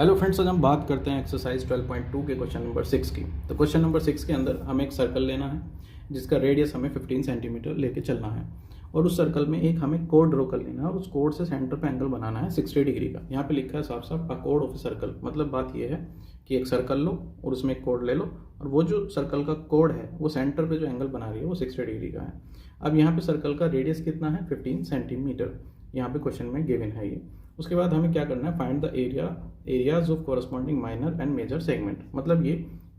Hello friends, आज हम बात करते हैं एक्सरसाइज 12.2 के क्वेश्चन नंबर 6 की। तो क्वेश्चन नंबर 6 के अंदर हमें एक सर्कल लेना है जिसका रेडियस हमें 15 सेंटीमीटर लेके चलना है और उस सर्कल में एक हमें कोड ड्रॉ कर लेना है और उस कोड से सेंटर पे एंगल बनाना है 60 डिग्री का। यहाँ पे लिखा है साफ साफ a code of a circle. मतलब बात यह है कि एक सर्कल लो और उसमें एक कोड ले लो और वो जो सर्कल का कोड है वो सेंटर पे जो एंगल बना रही है वो 60 डिग्री का है। अब यहाँ पे सर्कल का रेडियस कितना है? 15 सेंटीमीटर। यहाँ पे क्वेश्चन में गिवन है ये। उसके बाद हमें क्या करना है? Find the areas of corresponding minor and major segment. मतलब ये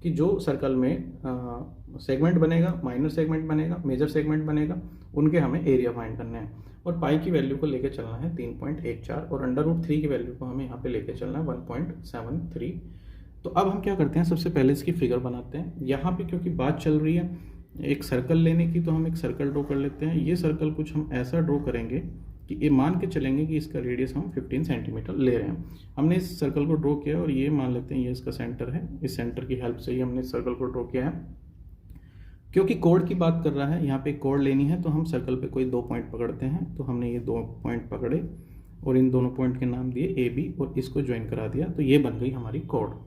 कि जो सर्कल में सेगमेंट बनेगा, माइनर सेगमेंट बनेगा, मेजर सेगमेंट बनेगा, उनके हमें एरिया फाइंड करने हैं। और पाई की वैल्यू को लेके चलना है 3.14 और अंडर रूट 3 की वैल्यू को हमें यहाँ पे लेके चलना है 1.73। तो अब हम क्या करते हैं, सबसे पहले इसकी फिगर बनाते हैं। यहाँ पे क्योंकि बात चल रही है एक सर्कल लेने की, तो हम एक सर्कल ड्रॉ कर लेते हैं। ये सर्कल कुछ हम ऐसा ड्रॉ करेंगे कि ये मान के चलेंगे कि इसका रेडियस हम 15 सेंटीमीटर ले रहे हैं। हमने इस सर्कल को ड्रॉ किया और ये मान लेते हैं ये इसका सेंटर है। इस सेंटर की हेल्प से ही हमने इस सर्कल को ड्रॉ किया है। क्योंकि कोड की बात कर रहा है, यहाँ पे कोड लेनी है, तो हम सर्कल पे कोई 2 पॉइंट पकड़ते हैं। तो हमने ये 2 पॉइंट पकड़े और इन दोनों पॉइंट के नाम दिए ए बी और इसको ज्वाइन करा दिया। तो ये बन गई हमारी कोड।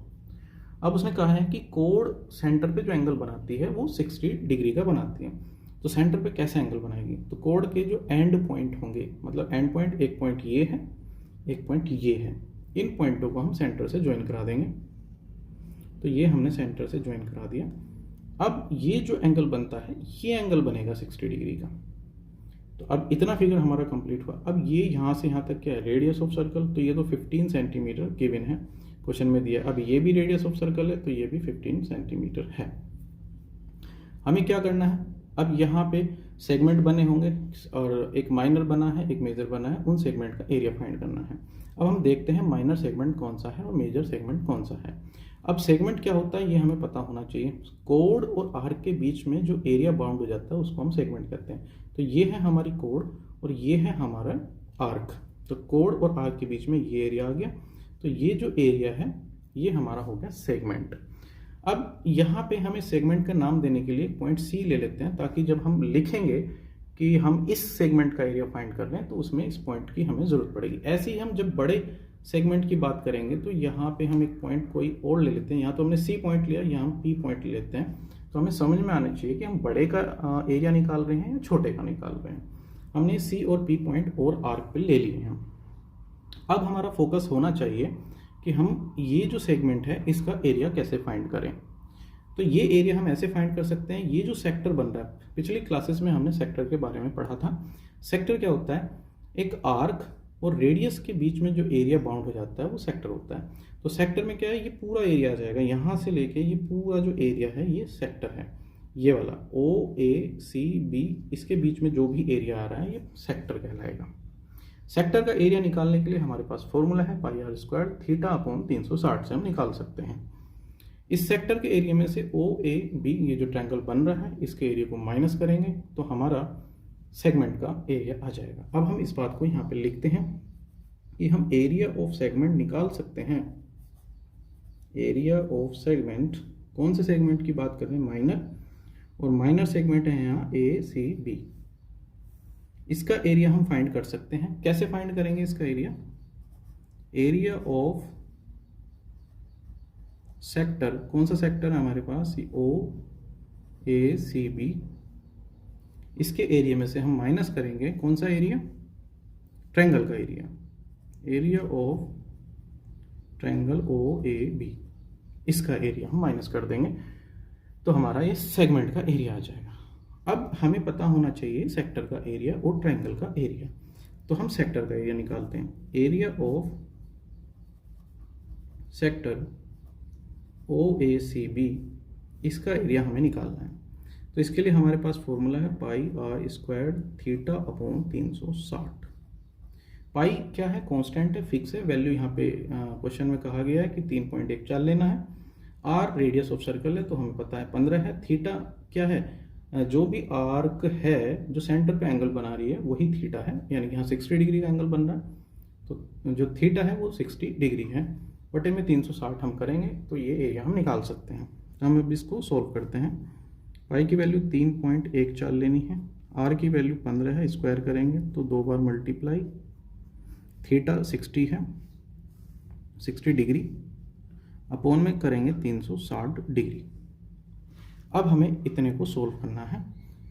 अब उसने कहा है कि कोड सेंटर पे जो एंगल बनाती है वो 60 डिग्री का बनाती है। तो सेंटर पे कैसे एंगल बनाएगी? तो कोड के जो एंड पॉइंट होंगे, मतलब एंड पॉइंट, एक पॉइंट ये है, एक पॉइंट ये है, इन पॉइंटों को हम सेंटर से ज्वाइन करा देंगे। तो ये हमने सेंटर से ज्वाइन करा दिया। अब ये जो एंगल बनता है ये एंगल बनेगा 60 डिग्री का। तो अब इतना फिगर हमारा कंप्लीट हुआ। अब ये यहाँ से यहाँ तक क्या है? Radius of circle. तो ये तो 15 सेंटीमीटर गिवन है, क्वेश्चन में दिया। अब ये भी रेडियस ऑफ सर्कल है तो ये भी 15 सेंटीमीटर है। हमें क्या करना है? अब यहाँ पे सेगमेंट बने होंगे और एक माइनर बना है, एक मेजर बना है, उन सेगमेंट का एरिया फाइंड करना है। अब हम देखते हैं माइनर सेगमेंट कौन सा है और मेजर सेगमेंट कौन सा है। अब सेगमेंट क्या होता है ये हमें पता होना चाहिए। कोड और आर्क के बीच में जो एरिया बाउंड हो जाता है उसको हम सेगमेंट कहते हैं। तो ये है हमारी कोड और ये है हमारा आर्क। तो कोड और आर्क के बीच में ये एरिया आ गया। तो ये जो एरिया है ये हमारा हो गया सेगमेंट। अब यहाँ पे हमें सेगमेंट का नाम देने के लिए पॉइंट सी ले लेते हैं, ताकि जब हम लिखेंगे कि हम इस सेगमेंट का एरिया फाइंड कर रहे हैं तो उसमें इस पॉइंट की हमें ज़रूरत पड़ेगी। ऐसे ही हम जब बड़े सेगमेंट की बात करेंगे तो यहाँ पे हम एक पॉइंट कोई और ले लेते हैं। यहाँ तो हमने सी पॉइंट लिया, यहाँ हम पी पॉइंट ले लेते हैं। तो हमें समझ में आना चाहिए कि हम बड़े का एरिया निकाल रहे हैं या छोटे का निकाल रहे हैं। हमने सी और पी पॉइंट और आर्क पे ले लिए हैं। अब हमारा फोकस होना चाहिए कि हम ये जो सेगमेंट है इसका एरिया कैसे फाइंड करें। तो ये एरिया हम ऐसे फाइंड कर सकते हैं। ये जो सेक्टर बन रहा है, पिछली क्लासेस में हमने सेक्टर के बारे में पढ़ा था। सेक्टर क्या होता है? एक आर्क और रेडियस के बीच में जो एरिया बाउंड हो जाता है वो सेक्टर होता है। तो सेक्टर में क्या है? ये पूरा एरिया आ जाएगा, यहाँ से लेके ये पूरा जो एरिया है ये सेक्टर है। ये वाला ओ ए सी बी, इसके बीच में जो भी एरिया आ रहा है ये सेक्टर कहलाएगा। सेक्टर का एरिया निकालने के लिए हमारे पास फॉर्मूला है पाई आर स्क्वायर थीटा अपॉन 360 से हम निकाल सकते हैं। इस सेक्टर के एरिया में से ओ ए बी, ये जो ट्रायंगल बन रहा है, इसके एरिया को माइनस करेंगे तो हमारा सेगमेंट का एरिया आ जाएगा। अब हम इस बात को यहाँ पे लिखते हैं कि हम एरिया ऑफ सेगमेंट निकाल सकते हैं। एरिया ऑफ सेगमेंट, कौन से सेगमेंट की बात कर रहे हैं? माइनर। और माइनर सेगमेंट है यहाँ ए सी बी। इसका एरिया हम फाइंड कर सकते हैं। कैसे फाइंड करेंगे इसका एरिया? एरिया ऑफ सेक्टर, कौन सा सेक्टर है हमारे पास? ओ ए सी बी। इसके एरिया में से हम माइनस करेंगे कौन सा एरिया? ट्रायंगल का area. Area of triangle O A B, इसका एरिया हम माइनस कर देंगे तो हमारा ये सेगमेंट का एरिया आ जाएगा। अब हमें पता होना चाहिए सेक्टर का एरिया और ट्रायंगल का एरिया। तो हम सेक्टर का एरिया निकालते हैं। Area of sector O A C B, इसका एरिया हमें निकालना है। तो इसके लिए हमारे पास फॉर्मूला है पाई आर स्क्वायर थीटा अपॉन 360। पाई क्या है? कांस्टेंट है, फिक्स है। वैल्यू यहाँ पे क्वेश्चन में कहा गया है कि 3.14 लेना है। आर रेडियस ऑफ सर्कल है तो हमें पता है 15 है। थीटा क्या है? जो भी आर्क है जो सेंटर पे एंगल बना रही है वही थीटा है, यानी कि यहाँ 60 डिग्री का एंगल बन रहा है। तो जो थीटा है वो 60 डिग्री है, बटे में 360 हम करेंगे तो ये एरिया हम निकाल सकते हैं। तो हम अब इसको सोल्व करते हैं। पाई की वैल्यू 3.14 लेनी है, आर की वैल्यू 15 है, स्क्वायर करेंगे तो 2 बार मल्टीप्लाई, थीटा 60 है 60 डिग्री अपॉन में करेंगे 360 डिग्री। अब हमें इतने को सोल्व करना है,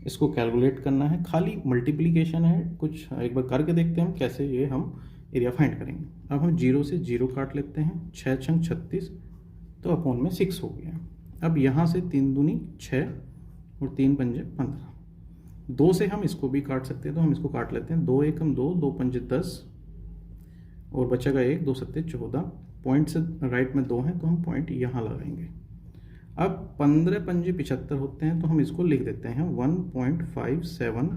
इसको कैलकुलेट करना है, खाली मल्टीप्लिकेशन है। कुछ एक बार करके देखते हैं हम कैसे ये हम एरिया फाइंड करेंगे। अब हम 0 से 0 काट लेते हैं, 6 छंग 36, तो अपॉन में 6 हो गया। अब यहाँ से 3 दूनी 6 और 3 पंजे 15। 2 से हम इसको भी काट सकते हैं, तो हम इसको काट लेते हैं। 2 एकम 2, 2 पंजे 10 और बचेगा 1, 2 सत्ते 14। पॉइंट से राइट में 2 है तो हम पॉइंट यहाँ लगाएंगे। अब 15 पंजे 75 होते हैं, तो हम इसको लिख देते हैं 1.57,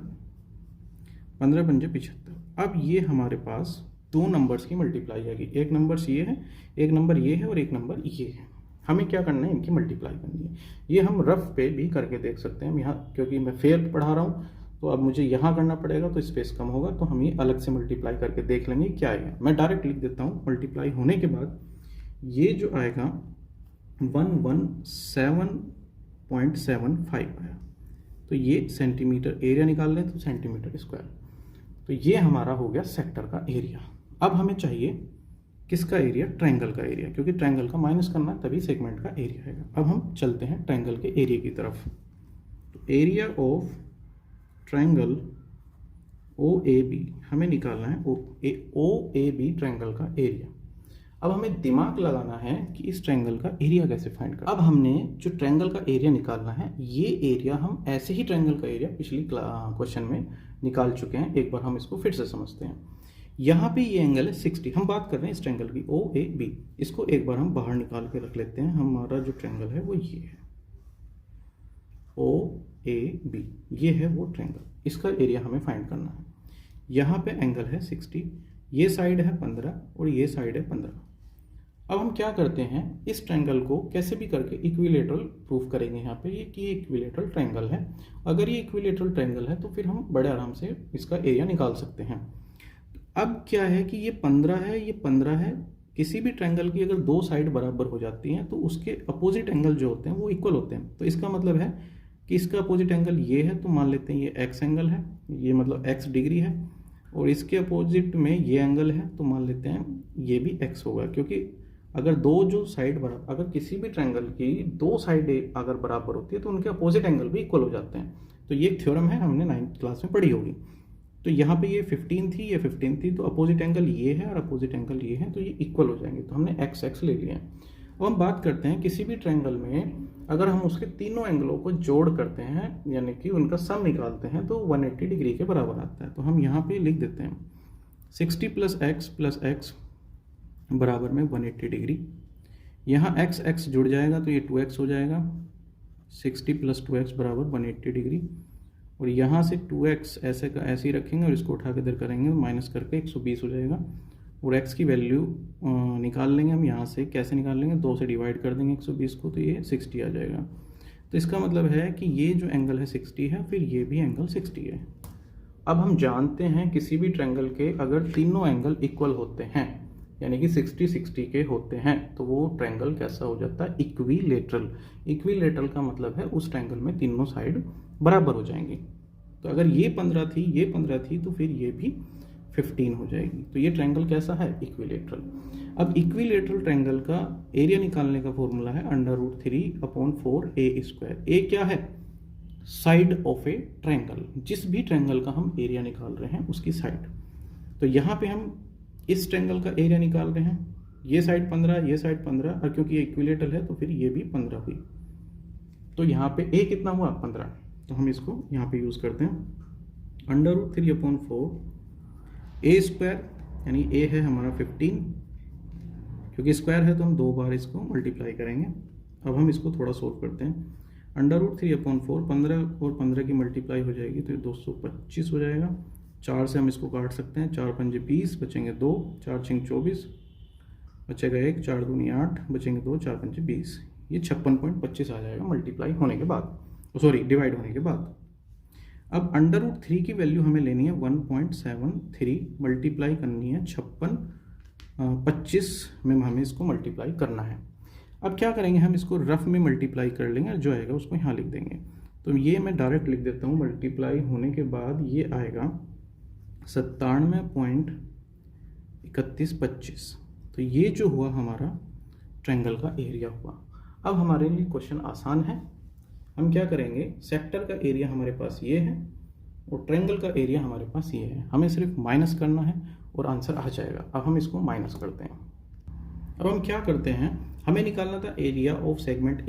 15 पंजे 75। अब ये हमारे पास दो नंबर्स की मल्टीप्लाई आएगी। एक नंबर्स ये है, एक नंबर ये है और एक नंबर ये है। हमें क्या करना है, इनकी मल्टीप्लाई करनी है। ये हम रफ पे भी करके देख सकते हैं। हम यहाँ क्योंकि मैं फेयर पढ़ा रहा हूँ तो अब मुझे यहाँ करना पड़ेगा, तो स्पेस कम होगा, तो हम ये अलग से मल्टीप्लाई करके देख लेंगे क्या आएगा। मैं डायरेक्ट लिख देता हूँ। मल्टीप्लाई होने के बाद ये जो आएगा 117.75 आया। तो ये सेंटीमीटर एरिया निकाल लें तो सेंटीमीटर स्क्वायर। तो ये हमारा हो गया सेक्टर का एरिया। अब हमें चाहिए किसका एरिया, ट्रायंगल का एरिया, क्योंकि ट्रायंगल का माइनस करना है तभी सेगमेंट का एरिया आएगा। अब हम चलते हैं ट्रायंगल के एरिया की तरफ। तो एरिया ऑफ ट्रायंगल OAB हमें निकालना है, OAB ट्रायंगल का एरिया। अब हमें दिमाग लगाना है कि इस ट्रायंगल का एरिया कैसे फाइंड करना। अब हमने जो ट्रायंगल का एरिया निकालना है, ये एरिया हम ऐसे ही ट्रायंगल का एरिया पिछली क्वेश्चन में निकाल चुके हैं। एक बार हम इसको फिर से समझते हैं। यहाँ पे ये एंगल है 60, हम बात कर रहे हैं इस ट्रायंगल की OAB। इसको एक बार हम बाहर निकाल के रख लेते हैं। हमारा जो ट्रायंगल है वो ये है OAB, ये है वो ट्रायंगल। इसका एरिया हमें फाइंड करना है। यहाँ पे एंगल है 60, ये साइड है 15 और ये साइड है 15। अब हम क्या करते हैं, इस ट्रायंगल को कैसे भी करके इक्विलेटरल प्रूफ करेंगे यहाँ पे, ये कि इक्विलेटरल ट्रायंगल है। अगर ये इक्विलेटरल ट्रायंगल है तो फिर हम बड़े आराम से इसका एरिया निकाल सकते हैं। अब क्या है कि ये 15 है, ये 15 है। किसी भी ट्रायंगल की अगर दो साइड बराबर हो जाती हैं तो उसके अपोजिट एंगल जो होते हैं वो इक्वल होते हैं। तो इसका मतलब है कि इसका अपोजिट एंगल ये है, तो मान लेते हैं ये एक्स एंगल है, ये मतलब एक्स डिग्री है, और इसके अपोजिट में ये एंगल है, तो मान लेते हैं ये भी एक्स होगा। क्योंकि अगर दो जो साइड बराबर, अगर किसी भी ट्रायंगल की दो साइड अगर बराबर होती है तो उनके अपोजिट एंगल भी इक्वल हो जाते हैं। तो ये एक थ्योरम है, हमने 9th क्लास में पढ़ी होगी। तो यहाँ पे ये 15 थी, ये 15 थी, तो अपोजिट एंगल ये है और अपोजिट एंगल ये है, तो ये इक्वल हो जाएंगे। तो हमने एक्स एक्स ले लिया है। अब हम बात करते हैं किसी भी ट्रायंगल में अगर हम उसके तीनों एंगलों को जोड़ करते हैं, यानी कि उनका सम निकालते हैं, तो 180 डिग्री के बराबर आता है। तो हम यहाँ पे लिख देते हैं 60 + x बराबर में 180 डिग्री। यहाँ x x जुड़ जाएगा तो ये 2x हो जाएगा। 60 + 2x बराबर 180 डिग्री। और यहाँ से 2x ऐसे का ऐसे ही रखेंगे और इसको उठा के इधर करेंगे, माइनस करके 120 हो जाएगा। और x की वैल्यू निकाल लेंगे हम यहाँ से। कैसे निकाल लेंगे, 2 से डिवाइड कर देंगे 120 को, तो ये 60 आ जाएगा। तो इसका मतलब है कि ये जो एंगल है 60 है, फिर ये भी एंगल 60 है। अब हम जानते हैं किसी भी ट्रायंगल के अगर तीनों एंगल इक्वल होते हैं, यानी कि 60-60 के होते हैं, तो वो ट्रायंगल कैसा हो जाता है, इक्विलेटरल। इक्विलेटरल का मतलब है उस ट्रायंगल में तीनों साइड बराबर हो जाएंगी। तो अगर ये 15 थी, ये 15 थी, तो फिर ये भी 15 हो जाएगी। तो ये ट्रायंगल कैसा है, इक्विलेटरल। अब इक्विलेटरल ट्रायंगल का एरिया निकालने का फॉर्मूला है √3/4a²। ए क्या है, साइड ऑफ ए ट्रायंगल। जिस भी ट्रायंगल का हम एरिया निकाल रहे हैं उसकी साइड। तो यहाँ पे हम इस ट्रायंगल का एरिया निकाल रहे हैं, ये साइड 15, ये साइड 15, और क्योंकि ये इक्विलेटरल है तो फिर ये भी 15 हुई। तो यहाँ पे ए कितना हुआ, 15। तो हम इसको यहाँ पे यूज़ करते हैं √3/4a², यानी ए है हमारा 15, क्योंकि स्क्वायर है तो हम 2 बार इसको मल्टीप्लाई करेंगे। अब हम इसको थोड़ा सोल्व करते हैं। √3/4, 15 और 15 की मल्टीप्लाई हो जाएगी तो ये 225 हो जाएगा। 4 से हम इसको काट सकते हैं, 4 पंजे 20, बचेंगे 2, 4 छिंग 24, बचेगा 1, 4 दूनी 8, बचेंगे 2, 4 पंजे 20। ये 56.25 आ जाएगा मल्टीप्लाई होने के बाद, सॉरी डिवाइड होने के बाद। अब √3 की वैल्यू हमें लेनी है 1.73, मल्टीप्लाई करनी है 26 में हमें इसको मल्टीप्लाई करना है। अब क्या करेंगे, हम इसको रफ में मल्टीप्लाई कर लेंगे, जो आएगा उसको यहाँ लिख देंगे। तो ये मैं डायरेक्ट लिख देता हूँ। मल्टीप्लाई होने के बाद ये आएगा 97.3125। तो ये जो हुआ हमारा ट्रायंगल का एरिया हुआ। अब हमारे लिए क्वेश्चन आसान है। हम क्या करेंगे, सेक्टर का एरिया हमारे पास ये है और ट्रायंगल का एरिया हमारे पास ये है, हमें सिर्फ माइनस करना है और आंसर आ जाएगा। अब हम इसको माइनस करते हैं। अब हम क्या करते हैं, हमें निकालना था एरिया ऑफ सेगमेंट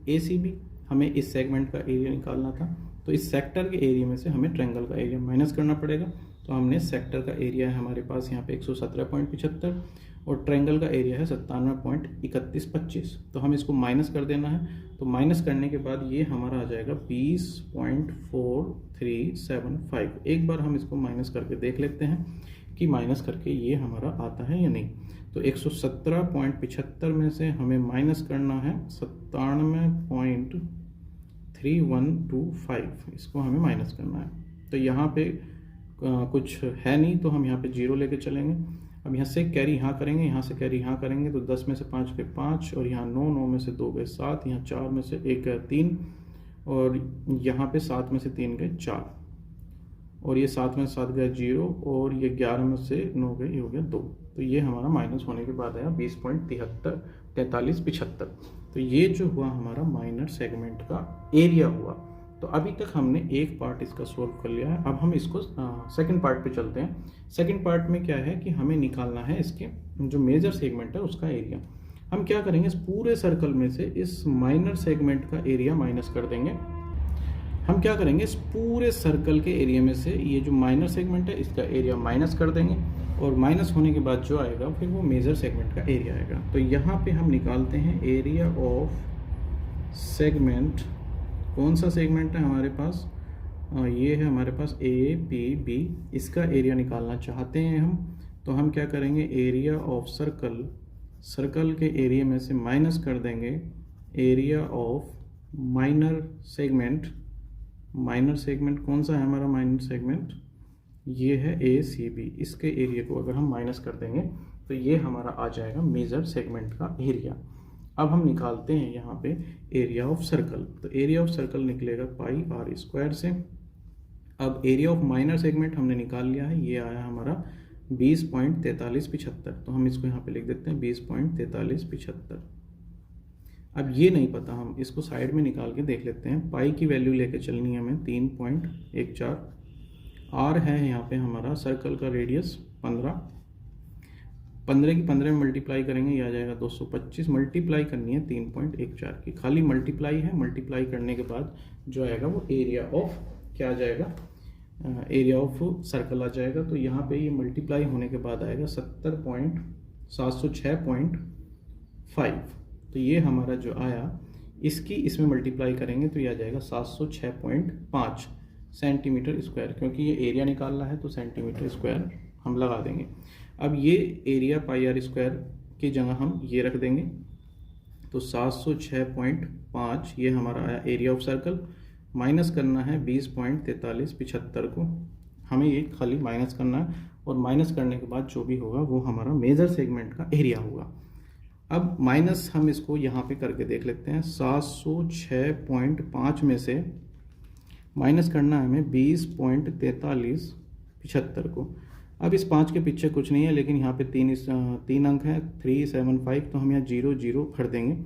ACB, हमें इस सेगमेंट का एरिया निकालना था। तो इस सेक्टर के एरिया में से हमें ट्रायंगल का एरिया माइनस करना पड़ेगा। तो हमने सेक्टर का एरिया है हमारे पास यहाँ पे 117.75 और ट्रायंगल का एरिया है 97.3125। तो हम इसको माइनस कर देना है। तो माइनस करने के बाद ये हमारा आ जाएगा 20.4375। एक बार हम इसको माइनस करके देख लेते हैं कि माइनस करके ये हमारा आता है या नहीं। तो 117.75 में से हमें माइनस करना है 97.3125, इसको हमें माइनस करना है। तो यहाँ पे कुछ है नहीं, तो हम यहाँ पे 0 लेके चलेंगे। अब यहाँ से कैरी यहाँ करेंगे, यहाँ से कैरी यहाँ करेंगे, तो 10 में से 5 गए 5 और यहाँ 9 में से 2 गए 7, यहाँ 4 में से 1 गया 3 और यहाँ पे 7 में से 3 गए 4 और ये 7 में से 7 गया 0 और ये 11 में से 9 गए, ये हो गया 2। तो ये हमारा माइनस होने के बाद आया 20.4375। तो ये जो हुआ हमारा माइनर सेगमेंट का एरिया हुआ। तो अभी तक हमने एक पार्ट इसका सोल्व कर लिया है। अब हम इसको सेकंड पार्ट पे चलते हैं। सेकंड पार्ट में क्या है कि हमें निकालना है इसके जो मेजर सेगमेंट है उसका एरिया। हम क्या करेंगे, इस पूरे सर्कल में से इस माइनर सेगमेंट का एरिया माइनस कर देंगे। हम क्या करेंगे, इस पूरे सर्कल के एरिया में से ये जो माइनर सेगमेंट है इसका एरिया माइनस कर देंगे और माइनस होने के बाद जो आएगा फिर वो मेजर सेगमेंट का एरिया आएगा। तो यहाँ पे हम निकालते हैं एरिया ऑफ सेगमेंट। कौन सा सेगमेंट है हमारे पास, ये है हमारे पास APB। इसका एरिया निकालना चाहते हैं हम। तो हम क्या करेंगे, एरिया ऑफ सर्कल, सर्कल के एरिया में से माइनस कर देंगे area of minor segment. Minor segment कौन सा है हमारा माइनर सेगमेंट, ये है ACB। इसके एरिया को अगर हम माइनस कर देंगे तो ये हमारा आ जाएगा मेजर सेगमेंट का एरिया। अब हम निकालते हैं यहाँ पे एरिया ऑफ सर्कल। तो एरिया ऑफ सर्कल निकलेगा पाई r स्क्वायर से। अब एरिया ऑफ माइनर सेगमेंट हमने निकाल लिया है, ये आया हमारा 20.4375। तो हम इसको यहाँ पे लिख देते हैं 20.4375। अब ये नहीं पता, हम इसको साइड में निकाल के देख लेते हैं। पाई की वैल्यू लेके चलनी है हमें 3.14। r है यहाँ पे हमारा सर्कल का रेडियस 15 की 15 में मल्टीप्लाई करेंगे, ये आ जाएगा 225। मल्टीप्लाई करनी है 3.14 की, खाली मल्टीप्लाई है। मल्टीप्लाई करने के बाद जो आएगा वो एरिया ऑफ क्या आ जाएगा, एरिया ऑफ सर्कल आ जाएगा। तो यहाँ पे ये मल्टीप्लाई होने के बाद आएगा 706.5। तो ये हमारा जो आया इसकी इसमें मल्टीप्लाई करेंगे तो ये आ जाएगा 706.5 सेंटीमीटर स्क्वायर, क्योंकि ये एरिया निकालना है तो सेंटीमीटर स्क्वायर हम लगा देंगे। अब ये एरिया पाई r स्क्वायर की जगह हम ये रख देंगे। तो 706.5 ये हमारा आया एरिया ऑफ सर्कल। माइनस करना है 20.4375 को, हमें ये खाली माइनस करना है और माइनस करने के बाद जो भी होगा वो हमारा मेजर सेगमेंट का एरिया होगा। अब माइनस हम इसको यहाँ पे करके देख लेते हैं। 706.5 में से माइनस करना है हमें 20.4375 को। अब इस 5 के पीछे कुछ नहीं है, लेकिन यहाँ पे तीन अंक हैं 375। तो हम यहाँ 0 0 भर देंगे।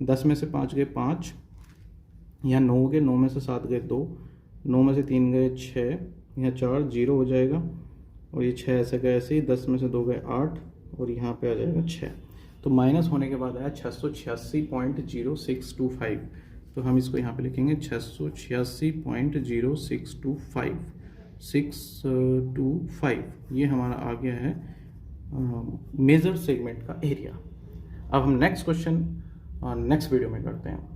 10 में से 5 गए 5, यहाँ 9 गए, 9 में से 7 गए 2, 9 में से 3 गए 6, यहाँ 4 0 हो जाएगा और ये 6 ऐसे गए ऐसे ही। 10 में से 2 गए 8 और यहाँ पे आ जाएगा 6। तो माइनस होने के बाद आया 686.0625। तो हम इसको यहाँ पे लिखेंगे 686.0625 ये हमारा आ गया है मेजर सेगमेंट का एरिया। अब हम नेक्स्ट क्वेश्चन नेक्स्ट वीडियो में करते हैं।